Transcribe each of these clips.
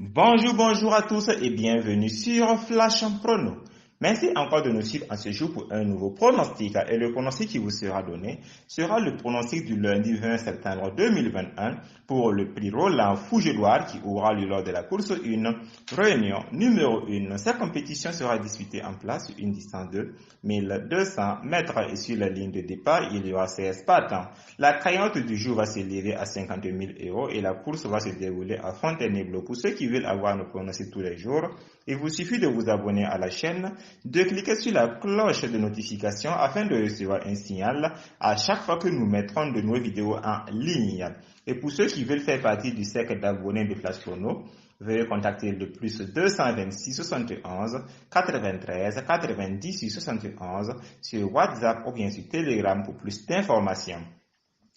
Bonjour à tous et bienvenue sur Flash Prono. Merci encore de nous suivre en ce jour pour un nouveau pronostic. Et le pronostic qui vous sera donné sera le pronostic du lundi 20 septembre 2021 pour le prix Roland Fougeloir qui aura lieu lors de la course 1, réunion numéro 1. Cette compétition sera disputée en place sur une distance de 1200 mètres et sur la ligne de départ, il y aura 16 partants. La cagnotte du jour va s'élever à 50 000 € et la course va se dérouler à Fontainebleau. Pour ceux qui veulent avoir nos pronostics tous les jours, il vous suffit de vous abonner à la chaîne, de cliquer sur la cloche de notification afin de recevoir un signal à chaque fois que nous mettrons de nouvelles vidéos en ligne. Et pour ceux qui veulent faire partie du cercle d'abonnés de Flash Prono, veuillez contacter le plus 226 71 93 98 71 sur WhatsApp ou bien sur Telegram pour plus d'informations.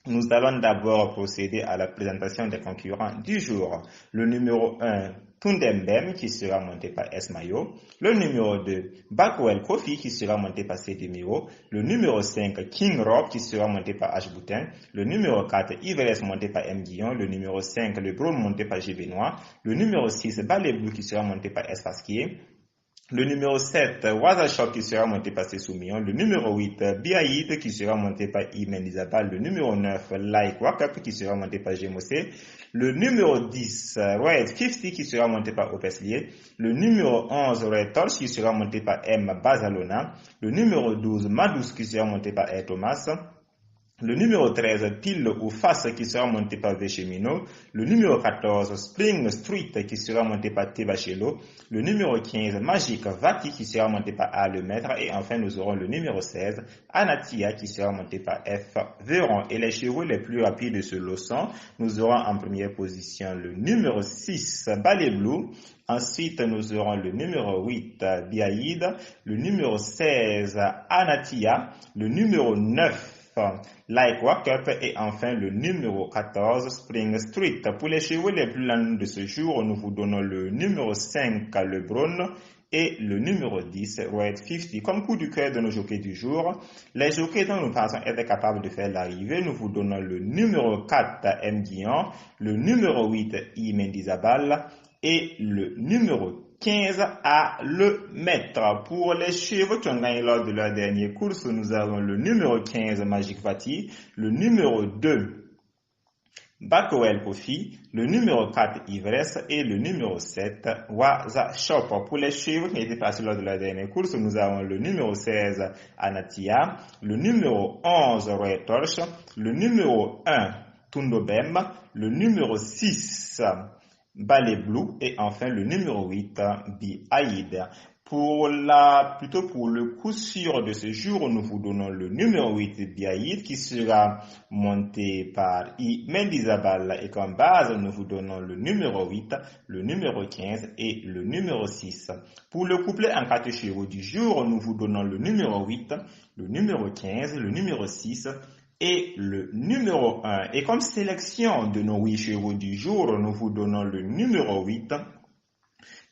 Nous allons d'abord procéder à la présentation des concurrents du jour. Le numéro 1, Tundembem, qui sera monté par S-Mayo. Le numéro 2, Bakwell Kofi, qui sera monté par C-Demiro. Le numéro 5, King Rob, qui sera monté par H-Boutin. Le numéro 4, Iveres, monté par M. Guillon. Le numéro 5, Le Brown, monté par G. Benoît. Le numéro 6, Ballet Blue, qui sera monté par S. Pasquier. Le numéro 7, Wazashop qui sera monté par Sesoumion. Le numéro 8, Biaïd qui sera monté par Imenizabal. Le numéro 9, Like Wakap qui sera monté par Gemosé. Le numéro 10, Red 50 qui sera monté par Opeslier. Le numéro 11, Red Torch qui sera monté par M. Bazalona. Le numéro 12, Madous qui sera monté par R. Thomas. Le numéro 13, Pile ou Face qui sera monté par Vechemino. Le numéro 14, Spring Street qui sera monté par Tebachelo. Le numéro 15, Magic Vati qui sera monté par A le Maître. Et enfin, nous aurons le numéro 16, Anatia qui sera monté par F Véron. Et les chevaux les plus rapides de ce lot sont, nous aurons en première position le numéro 6, Ballet Blue. Ensuite, nous aurons le numéro 8, Biaïd. Le numéro 16, Anatia. Le numéro 9, Like Walk-Up et enfin le numéro 14, Spring Street. Pour les chevaux les plus lents de ce jour, nous vous donnons le numéro 5, Le Brown et le numéro 10, Red 50. Comme coup du cœur de nos jockeys du jour, les jockeys dont nous pensons être capables de faire l'arrivée, nous vous donnons le numéro 4, M. Guillon, le numéro 8, I. Mendizabal et le numéro 15 à le Maître. Pour les chevaux qui ont gagné lors de leur dernière course, nous avons le numéro 15, Magic Vati, le numéro 2, Bakwell Kofi, le numéro 4, Ivresse et le numéro 7, Waza Shop. Pour les chevaux qui ont été passés lors de la dernière course, nous avons le numéro 16, Anatia, le numéro 11, Roy Torch, le numéro 1, Tundobem, le numéro 6, Ballet Blue et enfin le numéro 8, Biaïd. Pour le coup sûr de ce jour, nous vous donnons le numéro 8, Biaïd, qui sera monté par I. Mendizabal et comme base, nous vous donnons le numéro 8, le numéro 15 et le numéro 6. Pour le couplet en 4 chevaux du jour, nous vous donnons le numéro 8, le numéro 15, le numéro 6 et le numéro 1. Et comme sélection de nos 8 chevaux du jour, nous vous donnons le numéro 8,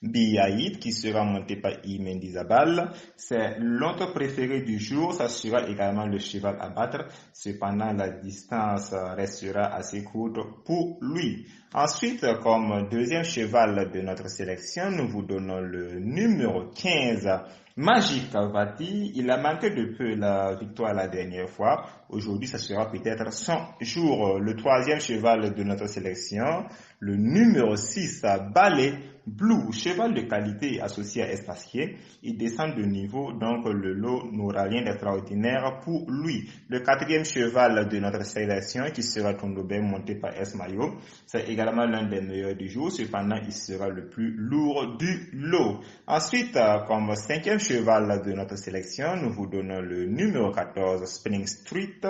Biaïd, qui sera monté par Imendizabal. C'est l'autre préféré du jour, ça sera également le cheval à battre. Cependant, la distance restera assez courte pour lui. Ensuite, comme deuxième cheval de notre sélection, nous vous donnons le numéro 15, Magic Vati. Il a manqué de peu la victoire la dernière fois. Aujourd'hui, ça sera peut-être son jour. Le troisième cheval de notre sélection, le numéro 6, Ballet Blue, cheval de qualité associé à Espacier. Il descend de niveau, donc le lot n'aura rien d'extraordinaire pour lui. Le quatrième cheval de notre sélection, qui sera Tondobem, monté par S-Mayo, c'est également l'un des meilleurs du jour. Cependant, il sera le plus lourd du lot. Ensuite, comme cinquième cheval de notre sélection, nous vous donnons le numéro 14, Spring Street.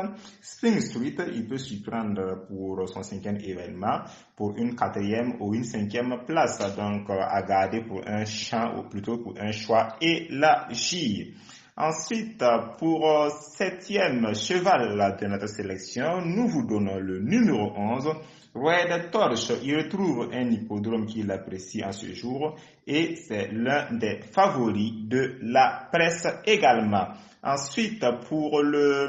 Spring Street, il peut s'y prendre pour son cinquième événement, pour une quatrième ou une cinquième place, donc à garder pour un champ ou plutôt pour un choix élargi. Ensuite, pour septième cheval de notre sélection, nous vous donnons le numéro 11, Red Torch. Il retrouve un hippodrome qu'il apprécie en ce jour et c'est l'un des favoris de la presse également. Ensuite, pour le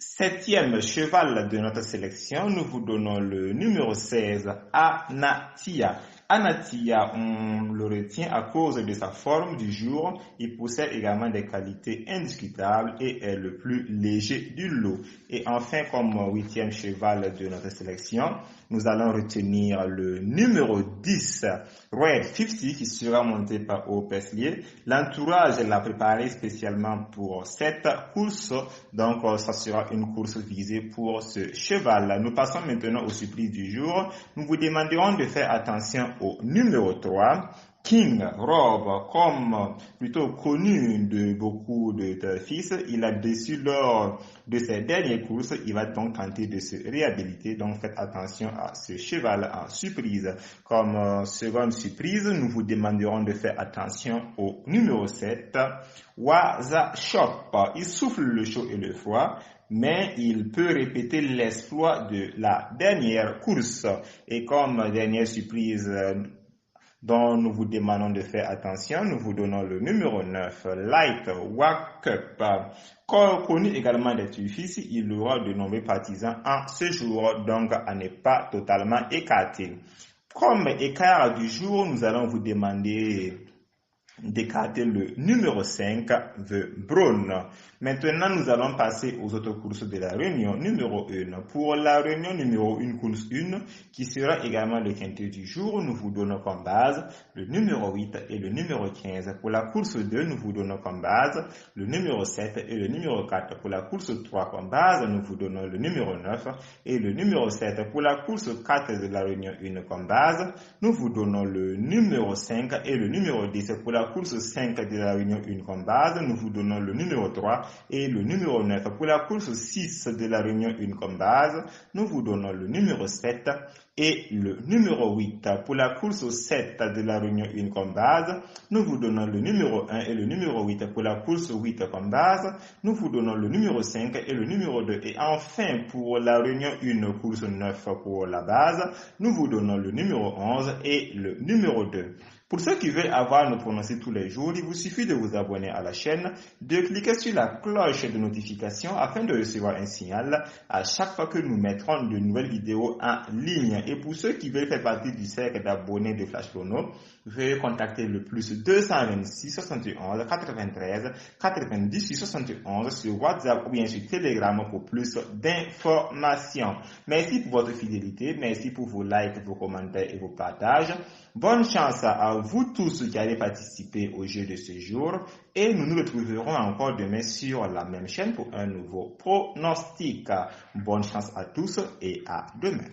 Septième cheval de notre sélection, nous vous donnons le numéro 16, Anatia. Anatia, on le retient à cause de sa forme du jour. Il possède également des qualités indiscutables et est le plus léger du lot. Et enfin, comme huitième cheval de notre sélection, nous allons retenir le numéro 10, Red 50, qui sera monté par Opeslier. L'entourage l'a préparé spécialement pour cette course, donc ça sera une course visée pour ce cheval. Nous passons maintenant aux surprises du jour. Nous vous demanderons de faire attention au numéro 3, King Rob, comme plutôt connu de beaucoup de fils, il a déçu lors de ses dernières courses. Il va donc tenter de se réhabiliter. Donc faites attention à ce cheval en surprise. Comme seconde surprise, nous vous demanderons de faire attention au numéro 7, Waza Shop. Il souffle le chaud et le froid, mais il peut répéter l'exploit de la dernière course. Et comme dernière surprise dont nous vous demandons de faire attention, nous vous donnons le numéro 9, Light Wake Up. Connu également des turfistes, il aura de nombreux partisans en ce jour, donc à ne pas totalement écarter. Comme écart du jour, nous allons vous demander d'écarter le numéro 5, The Brown. Maintenant, nous allons passer aux autres courses de la réunion numéro 1. Pour la réunion numéro 1, course 1, qui sera également le quintet du jour, nous vous donnons comme base le numéro 8 et le numéro 15. Pour la course 2, nous vous donnons comme base le numéro 7 et le numéro 4. Pour la course 3 comme base, nous vous donnons le numéro 9 et le numéro 7. Pour la course 4 de la réunion 1 comme base, nous vous donnons le numéro 5 et le numéro 10. Pour la course 5 de la réunion 1 comme base, nous vous donnons le numéro 3 et le numéro 9. Pour la course 6 de la réunion 1 comme base, nous vous donnons le numéro 7 et le numéro 8. Pour la course 7 de la réunion 1 comme base, nous vous donnons le numéro 1 et le numéro 8. Pour la course 8 comme base, nous vous donnons le numéro 5 et le numéro 2. Et enfin, pour la réunion 1 course 9 pour la base, nous vous donnons le numéro 11 et le numéro 2. Pour ceux qui veulent avoir nos pronostics tous les jours, il vous suffit de vous abonner à la chaîne, de cliquer sur la cloche de notification afin de recevoir un signal à chaque fois que nous mettrons de nouvelles vidéos en ligne. Et pour ceux qui veulent faire partie du cercle d'abonnés de Flash Prono, veuillez contacter le plus 226 71 93 98 71 sur WhatsApp ou bien sur Telegram pour plus d'informations. Merci pour votre fidélité, merci pour vos likes, vos commentaires et vos partages. Bonne chance à vous tous qui allez participer au jeu de ce jour et nous nous retrouverons encore demain sur la même chaîne pour un nouveau pronostic. Bonne chance à tous et à demain.